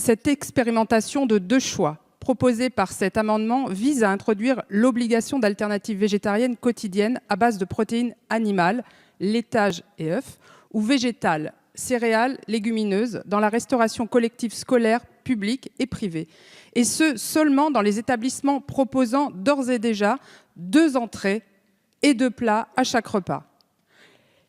Cette expérimentation de 2 choix proposée par cet amendement vise à introduire l'obligation d'alternatives végétariennes quotidiennes à base de protéines animales, laitage et œufs, ou végétales, céréales, légumineuses, dans la restauration collective scolaire, publique et privée. Et ce, seulement dans les établissements proposant d'ores et déjà 2 entrées et 2 plats à chaque repas.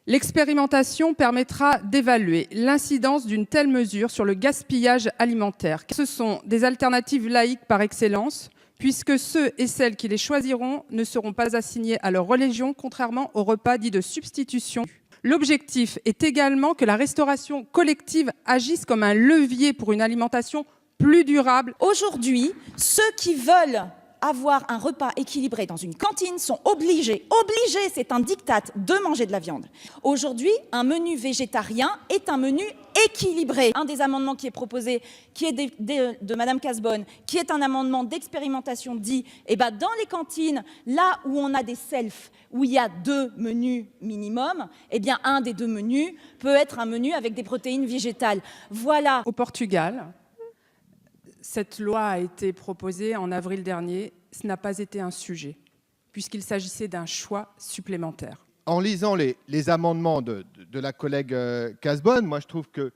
L'expérimentation permettra d'évaluer l'incidence d'une telle mesure sur le gaspillage alimentaire. Ce sont des alternatives laïques par excellence, puisque ceux et celles qui les choisiront ne seront pas assignés à leur religion, contrairement aux repas dits de substitution. L'objectif est également que la restauration collective agisse comme un levier pour une alimentation plus durable. Aujourd'hui, ceux qui veulent avoir un repas équilibré dans une cantine sont obligés, c'est un diktat, de manger de la viande. Aujourd'hui, un menu végétarien est un menu équilibré. Un des amendements qui est proposé, qui est de Madame Cazebonne, qui est un amendement d'expérimentation, dit, dans les cantines, là où on a des selfs, où il y a 2 menus minimum, un des 2 menus peut être un menu avec des protéines végétales. Voilà. Au Portugal, cette loi a été proposée en avril dernier. Ce n'a pas été un sujet, puisqu'il s'agissait d'un choix supplémentaire. En lisant les amendements de la collègue Cazebonne, moi je trouve que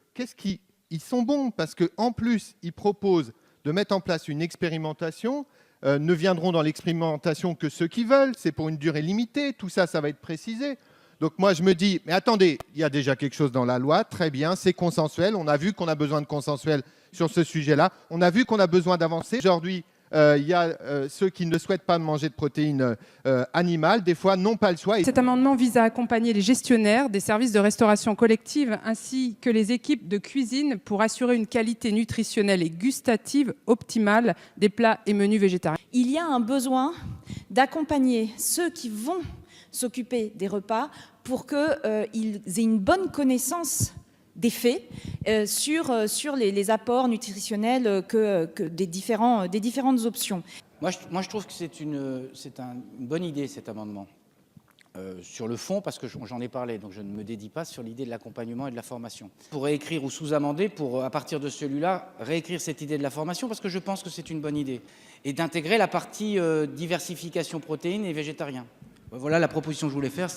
ils sont bons, parce qu'en plus, ils proposent de mettre en place une expérimentation. Ne viendront dans l'expérimentation que ceux qui veulent, c'est pour une durée limitée, tout ça, ça va être précisé. Donc moi je me dis, mais attendez, il y a déjà quelque chose dans la loi, très bien, c'est consensuel, on a vu qu'on a besoin de consensuel sur ce sujet-là, on a vu qu'on a besoin d'avancer. Aujourd'hui, il y a ceux qui ne souhaitent pas manger de protéines animales, des fois n'ont pas le choix. Cet amendement vise à accompagner les gestionnaires des services de restauration collective ainsi que les équipes de cuisine pour assurer une qualité nutritionnelle et gustative optimale des plats et menus végétariens. Il y a un besoin d'accompagner ceux qui vont s'occuper des repas pour qu'ils aient une bonne connaissance des faits sur les apports nutritionnels des différentes options. Moi, je trouve que c'est une bonne idée, cet amendement. Sur le fond, parce que j'en ai parlé, donc je ne me dédie pas sur l'idée de l'accompagnement et de la formation. Pour réécrire ou sous-amender, pour, à partir de celui-là, réécrire cette idée de la formation, parce que je pense que c'est une bonne idée. Et d'intégrer la partie diversification protéines et végétarien. Voilà la proposition que je voulais faire.